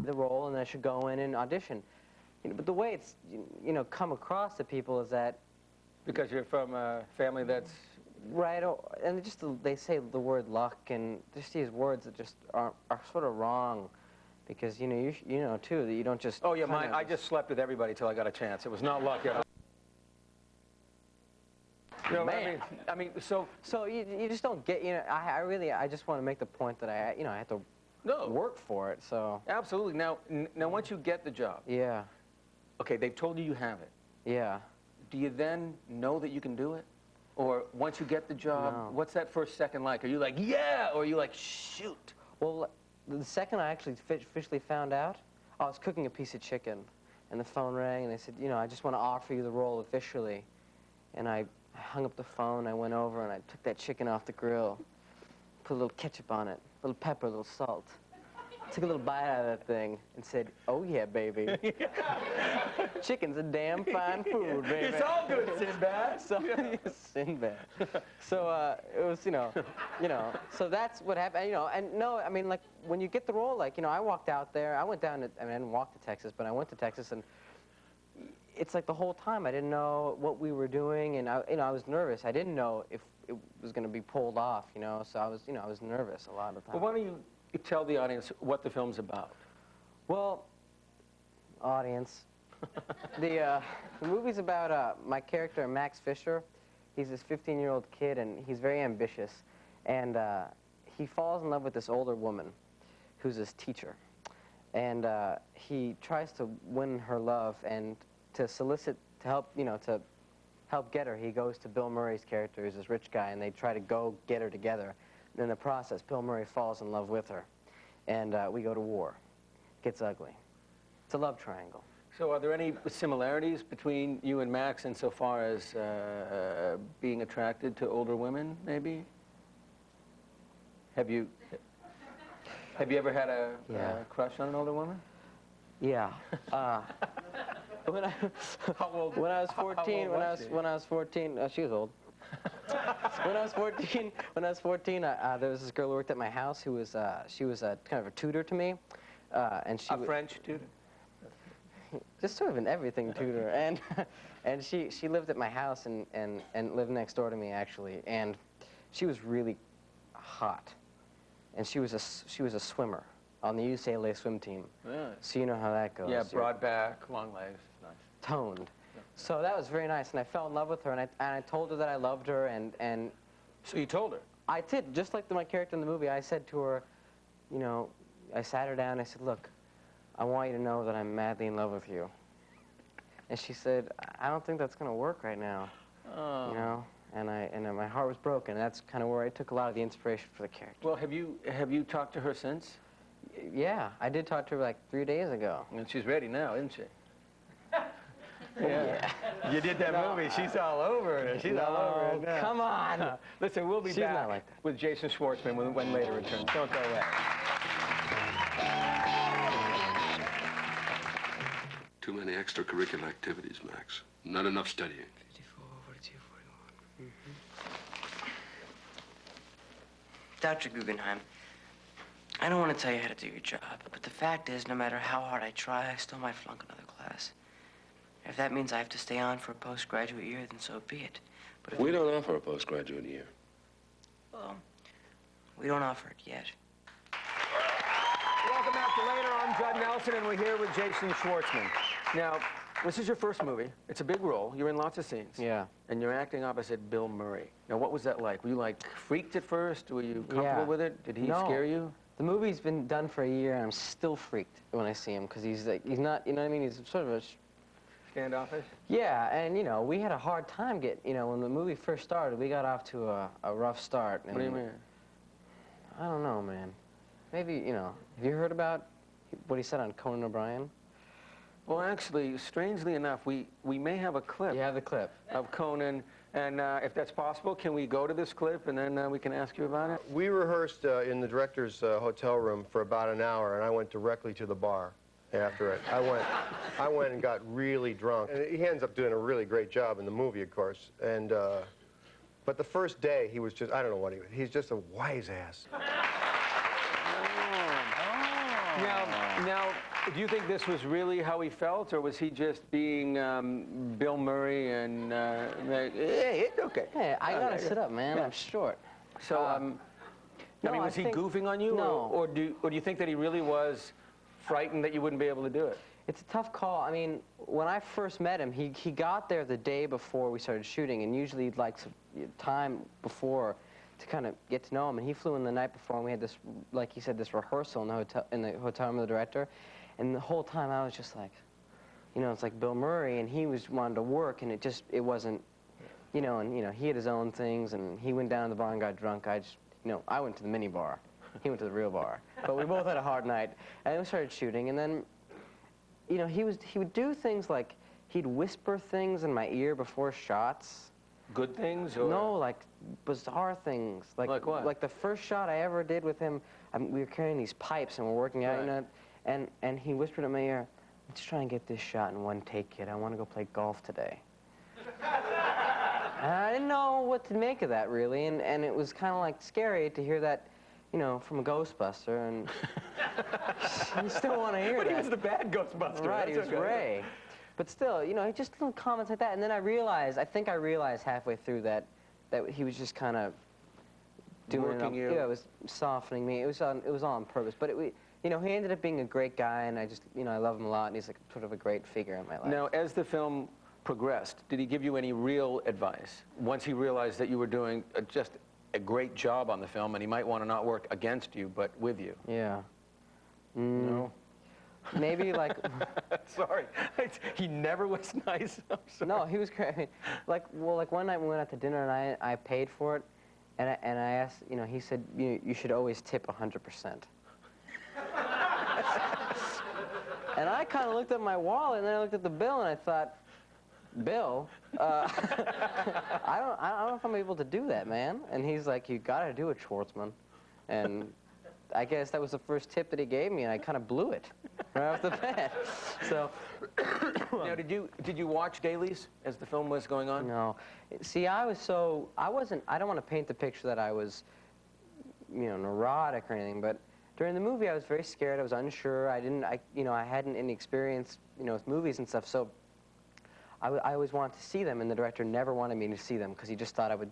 the role and I should go in and audition. But the way it's, come across to people is that... Because you're from a family that's... Right, and they say the word luck, and just these words that just are sort of wrong. Because, you know, too, that you don't just... Oh, yeah, I just slept with everybody till I got a chance. It was not luck, You know, Man. I mean, so you just don't get, I just want to make the point that I have to work for it, so... Absolutely. Now, once you get the job... Yeah. Okay, they've told you have it. Yeah. Do you then know that you can do it? Or once you get the job, what's that first second like? Are you like, yeah, or are you like, shoot? Well, the second I actually officially found out, I was cooking a piece of chicken, and the phone rang, and they said, I just want to offer you the role officially. And I hung up the phone, I went over, and I took that chicken off the grill, put a little ketchup on it, a little pepper, a little salt. Took a little bite out of that thing and said, oh, yeah, baby. Chicken's a damn fine food, baby. It's all good, Sinbad. Sinbad. So it was, so that's what happened. And no, I mean, like, when you get the role, like, I walked out there. I went down to, I didn't walk to Texas, but I went to Texas, and it's like the whole time I didn't know what we were doing, and I was nervous. I didn't know if it was going to be pulled off, so I was nervous a lot of the time. Well, why don't you tell the audience what the film's about? Well, audience, the movie's about my character, Max Fisher. He's this 15-year-old kid, and he's very ambitious. And he falls in love with this older woman who's his teacher. And he tries to win her love, and to help get her, he goes to Bill Murray's character, who's this rich guy, and they try to go get her together. In the process, Bill Murray falls in love with her, and we go to war. It gets ugly. It's a love triangle. So are there any similarities between you and Max insofar as being attracted to older women, maybe? Have you ever had a crush on an older woman? Yeah. When I was 14, she was old. When I was 14, there was this girl who worked at my house who was, she was kind of a tutor to me, and she a French tutor, just sort of an everything tutor, and she lived at my house and lived next door to me actually, and she was really hot, and she was a swimmer on the UCLA swim team. Really? So you know how that goes. Yeah, broad back, long legs, nice. Toned. So that was very nice, and I fell in love with her, and I told her that I loved her, and... So you told her? I did, just like my character in the movie. I said to her, I sat her down, and I said, look, I want you to know that I'm madly in love with you. And she said, I don't think that's going to work right now, and my heart was broken. That's kind of where I took a lot of the inspiration for the character. Well, have you talked to her since? Yeah, I did talk to her like 3 days ago. And she's ready now, isn't she? Yeah. You did that movie. She's all over it. She's all over it now. Come on. Listen, we'll be back not like that. with Jason Schwartzman when later returns. Don't go away. Too many extracurricular activities, Max. Not enough studying. 54, 42, 41. Dr. Guggenheim, I don't want to tell you how to do your job, but the fact is, no matter how hard I try, I still might flunk another class. If that means I have to stay on for a postgraduate year, then so be it. But if We don't offer a postgraduate year. Well, we don't offer it yet. Welcome back to Later. I'm Judd Nelson, and we're here with Jason Schwartzman. Now, this is your first movie. It's a big role. You're in lots of scenes. Yeah. And you're acting opposite Bill Murray. Now, what was that like? Were you, like, freaked at first? Were you comfortable with it? Did he scare you? The movie's been done for a year, and I'm still freaked when I see him, because he's not, you know what I mean? He's sort of a... Standoffish? Yeah, and, we had a hard time when the movie first started, we got off to a rough start. And what do you mean? I don't know, man. Maybe, have you heard about what he said on Conan O'Brien? Well, actually, strangely enough, we may have a clip. You have the clip. Of Conan, and if that's possible, can we go to this clip, and then we can ask you about it? We rehearsed in the director's hotel room for about an hour, and I went directly to the bar after it. I went and got really drunk. And he ends up doing a really great job in the movie, of course. And but the first day, he was just, I don't know what he's just a wise ass. Now, Do you think this was really how he felt, or was he just being Bill Murray and hey, it's okay? Hey, I gotta sit up, man. I'm short. So, I mean, was he goofing on you, no. or do you think that he really was frightened that you wouldn't be able to do it? It's a tough call. I mean, when I first met him, he got there the day before we started shooting, and usually he'd like some time before to kind of get to know him. And he flew in the night before, and we had this, like he said, this rehearsal in the hotel room with the director. And the whole time I was just like, you know, it's like Bill Murray, and he wanted to work, and it wasn't, you know, and he had his own things, and he went down to the bar and got drunk. I went to the mini bar. He went to the real bar. But we both had a hard night, and we started shooting, and then, you know, he would do things like he'd whisper things in my ear before shots. Good things, or No, like bizarre things. Like what? Like the first shot I ever did with him, we were carrying these pipes and we're working out, Right. you know, and he whispered in my ear, "Let's try and get this shot in one take, kid. I want to go play golf today." And I didn't know what to make of that, really, and it was kind of like scary to hear that, you know, from a Ghostbuster, and you still want to hear But that. he was the bad Ghostbuster. Right, he that's was okay. Ray. But still, you know, just little comments like that. And then I think I realized halfway through that he was just kind of doing Working you. Yeah, it was softening me. It was all on purpose. But you know, he ended up being a great guy, and I love him a lot, and he's like sort of a great figure in my life. Now, as the film progressed, did he give you any real advice once he realized that you were doing just a great job on the film, and he might want to not work against you, but with you? Yeah. No? Maybe like. Sorry. He never was nice. I'm sorry. No, he was great. I mean, like one night we went out to dinner and I paid for it, and I asked, you know, he said you should always tip 100%. And I kind of looked at my wallet and then I looked at the bill and I thought, Bill, I don't know if I'm able to do that, man. And he's like, you gotta do it, Schwartzman. And I guess that was the first tip that he gave me, and I kind of blew it right off the bat. So, now, did you watch dailies as the film was going on? no. See, I don't want to paint the picture that I was, you know, neurotic or anything, but during the movie I was very scared. I was unsure. I hadn't any experience, you know, with movies and stuff, so I always wanted to see them, and the director never wanted me to see them because he just thought I would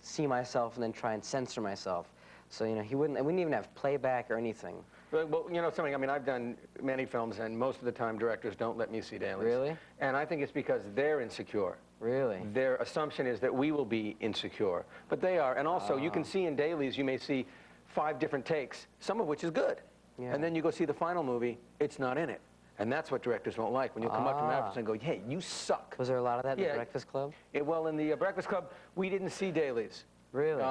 see myself and then try and censor myself. So, you know, I wouldn't even have playback or anything. Well, you know something, I mean, I've done many films, and most of the time directors don't let me see dailies. Really? And I think it's because they're insecure. Really? Their assumption is that we will be insecure, but they are. And also, you can see in dailies, you may see 5 different takes, some of which is good. Yeah. And then you go see the final movie, it's not in it. And that's what directors won't like, when you come up to them afterwards and go, hey, you suck. Was there a lot of that in Yeah. the Breakfast Club? Well, in the Breakfast Club, we didn't see dailies. Really?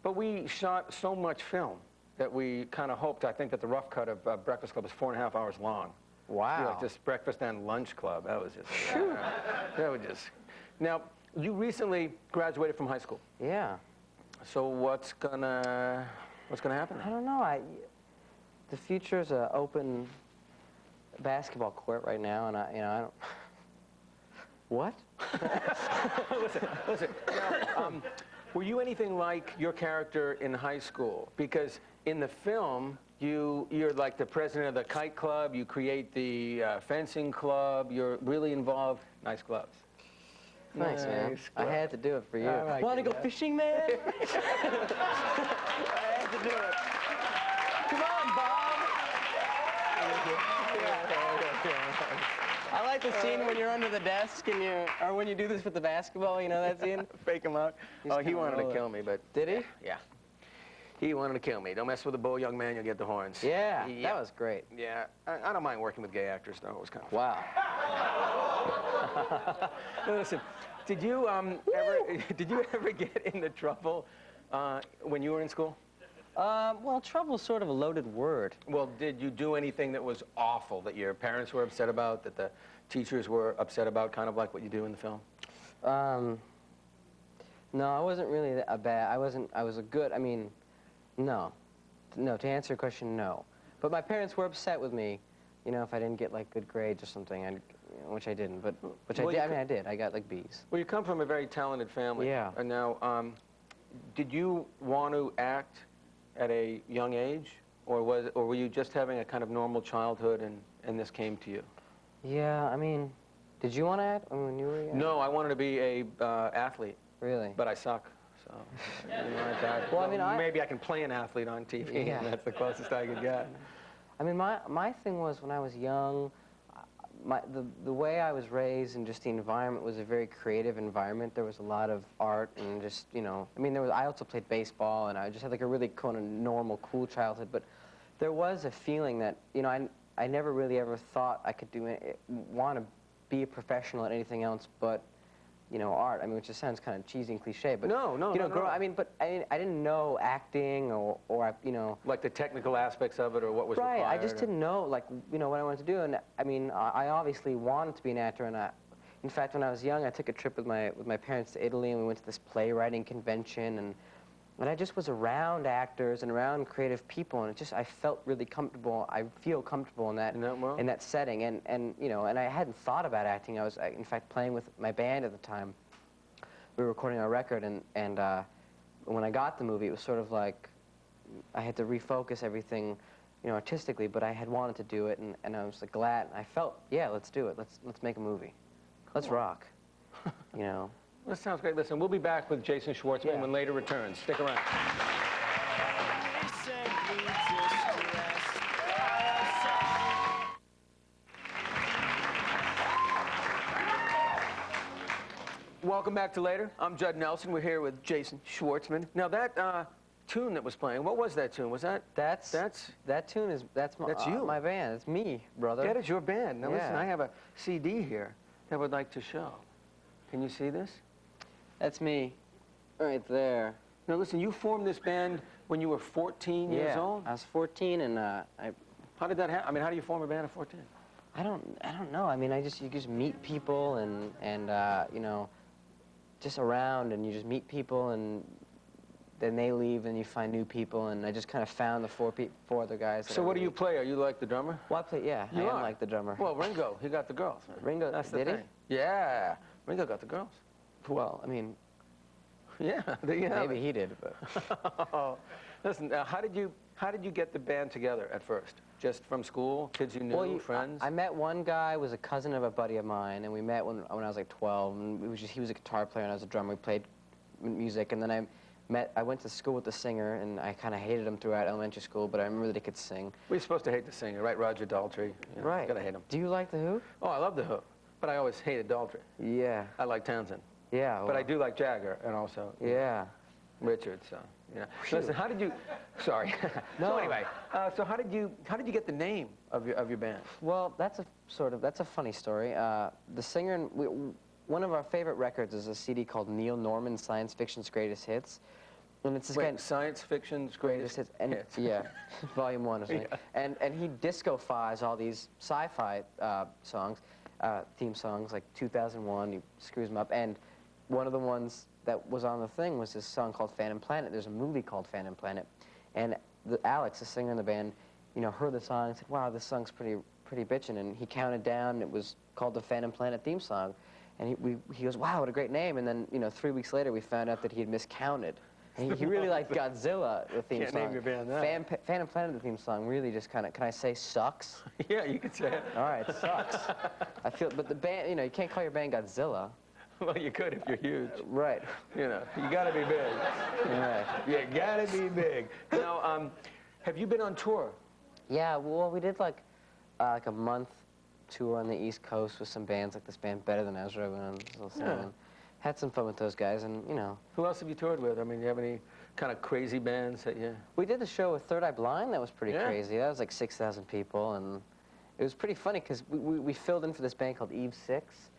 But we shot so much film that we kind of hoped, I think, that the rough cut of Breakfast Club was 4.5 hours long. Wow. Yeah, like this breakfast and lunch club. That was just, that was just. Now, you recently graduated from high school. Yeah. So what's gonna happen? I don't know. The future's an open basketball court right now, and I don't. What? Listen. Now, were you anything like your character in high school? Because in the film, you're like the president of the kite club. You create the fencing club. You're really involved. Nice gloves. Thanks, man. Nice I had to do it for you. I like Want to it, go yeah. fishing, man? I had to do it. Come on, Bob. I like the scene when you're under the desk and or when you do this with the basketball. You know that scene? Fake him out. Oh, he kinda wanted to roll kill it. me, but Did he? yeah. He wanted to kill me. Don't mess with the bull, young man, you'll get the horns. Yeah, that was great. Yeah, I don't mind working with gay actors, though. It was kind of Wow. Now, listen, did you ever get into trouble when you were in school? Well, trouble's sort of a loaded word. Well, did you do anything that was awful that your parents were upset about, that the teachers were upset about, kind of like what you do in the film? No, I wasn't really a bad. I was a good. I mean, no. To answer your question, no. But my parents were upset with me, you know, if I didn't get like good grades or something, which I didn't. But which Well, I did. I mean, I did. I got like B's. Well, you come from a very talented family. Yeah. And now, did you want to act at a young age, or were you just having a kind of normal childhood and this came to you? Yeah, I mean, did you want to act when you were young? No, I wanted to be a athlete, Really? but I suck. So, you know, I thought, Well, I mean, maybe I can play an athlete on TV, Yeah. and that's the closest I could get. I mean, my thing was when I was young, the way I was raised and just the environment was a very creative environment. There was a lot of art and just, you know, I mean, I also played baseball and I just had like a really kind of normal, cool childhood, but there was a feeling that, you know, I never really ever thought I could want to be a professional at anything else but, you know, art. I mean, which just sounds kind of cheesy and cliche, but No, you know, no. I mean, but I didn't know acting or you know, Like the technical aspects of it, or what was right. required. I just didn't know, like, you know, what I wanted to do, and I mean, I obviously wanted to be an actor, and in fact, when I was young, I took a trip with my parents to Italy, and we went to this playwriting convention, and I just was around actors and around creative people, and I felt really comfortable. I feel comfortable in that world? in that setting, and you know, and I hadn't thought about acting. I was, in fact, playing with my band at the time. We were recording our record, and when I got the movie, it was sort of like I had to refocus everything, you know, artistically. But I had wanted to do it, and I was like glad. I felt, yeah, let's do it. Let's make a movie. Let's rock. You know. That sounds great. Listen, we'll be back with Jason Schwartzman when later returns. Stick around. Welcome back to Later. I'm Judd Nelson. We're here with Jason Schwartzman. Now that tune that was playing, what was that tune? Was that? That tune is that's you. my band. It's me, brother. That is your band. Now listen, Yeah. I have a CD here that I would like to show. Can you see this? That's me, right there. Now listen, you formed this band when you were 14 years old? I was 14, and How did that happen? I mean, how do you form a band at 14? I don't know. I mean, you just meet people and you know, just around, and you just meet people, and then they leave, and you find new people, and I just kind of found the four other guys. So what do you play? Are you like the drummer? Well, I play, yeah, I am like the drummer. Well, Ringo, he got the girls. Ringo, That's the did he? thing. Yeah, Ringo got the girls. Well, I mean, Yeah, there you have maybe it. he did, but Listen, how did you get the band together at first? Just from school, kids you knew, friends? I met one guy, was a cousin of a buddy of mine, and we met when I was like 12, and he was a guitar player and I was a drummer. We played music, and then I went to school with the singer, and I kind of hated him throughout elementary school, but I remember that he could sing. We're supposed to hate the singer, right? Roger Daltrey. You know, Right. Gotta hate him. Do you like The Who? Oh, I love the Who, but I always hated Daltrey. Yeah. I like Townsend, Yeah. but I well, do like Jagger and also Yeah. Richard. So you know. Listen, how did you? Sorry. No. So anyway, so how did you get the name of your band? Well, that's a funny story. The singer, one of our favorite records is a CD called Neil Norman Science Fiction's Greatest Hits, and it's this Wait, kind science fiction's greatest hits, and hits. yeah, Volume 1 or something. Yeah. And he disco-fies all these sci-fi songs, theme songs like 2001. He screws them up, and one of the ones that was on the thing was this song called Phantom Planet. There's a movie called Phantom Planet, and Alex, the singer in the band, you know, heard the song and said, "Wow, this song's pretty bitchin'," and he counted down. It was called the Phantom Planet theme song, and he goes, "Wow, what a great name!" And then, you know, 3 weeks later, we found out that he had miscounted. And he really liked Godzilla, the theme Can't song. name your band that. Phantom Planet, the theme song, really just kind of, can I say, sucks? Yeah, you could say it. All right, it sucks. I feel, but the band, you know, you can't call your band Godzilla. Well, you could if you're huge. Right. You know, you gotta be big. Right. You gotta be big. Now, have you been on tour? Yeah, well, we did like a month tour on the East Coast with some bands, like this band Better Than Ezra, and had some fun with those guys, and you know. Who else have you toured with? I mean, do you have any kind of crazy bands that you? We did the show with Third Eye Blind. That was pretty Yeah. crazy. That was like 6,000 people, and it was pretty funny because we filled in for this band called Eve 6,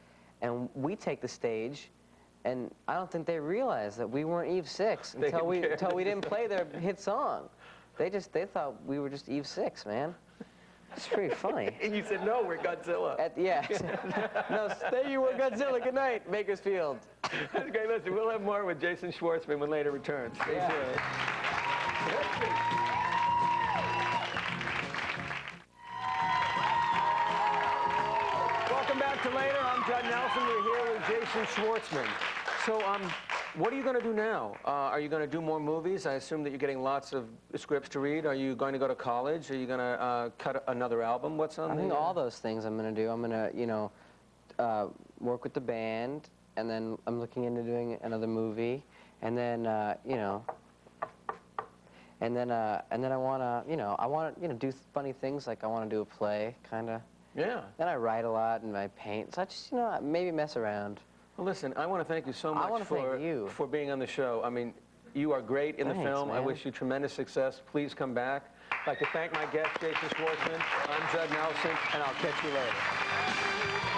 and we take the stage, and I don't think they realized that we weren't Eve 6 until we didn't play their hit song. They thought we were just Eve 6, man. It's pretty funny. And you said, no, we're Godzilla. No, there you were, Godzilla. Good night, Bakersfield. That's great. Listen, we'll have more with Jason Schwartzman when later returns. Stay tuned. Welcome back to Later. I'm Judd Nelson. We're here with Jason Schwartzman. So, What are you going to do now? Are you going to do more movies? I assume that you're getting lots of scripts to read. Are you going to go to college? Are you going to cut another album? What's on I think all those things I'm going to do. I'm going to, you know, work with the band, and then I'm looking into doing another movie, and then, you know, and then I want to, you know, do funny things, like I want to do a play, kind of. Yeah. Then I write a lot and I paint, so I just, you know, maybe mess around. Well, listen, I want to thank you so I much want to thank you. for being on the show. I mean, you are great in the Thanks, film. I man. wish you tremendous success. Please come back. I'd like to thank my guest, Jason Schwartzman. I'm Judd Nelson, and I'll catch you later.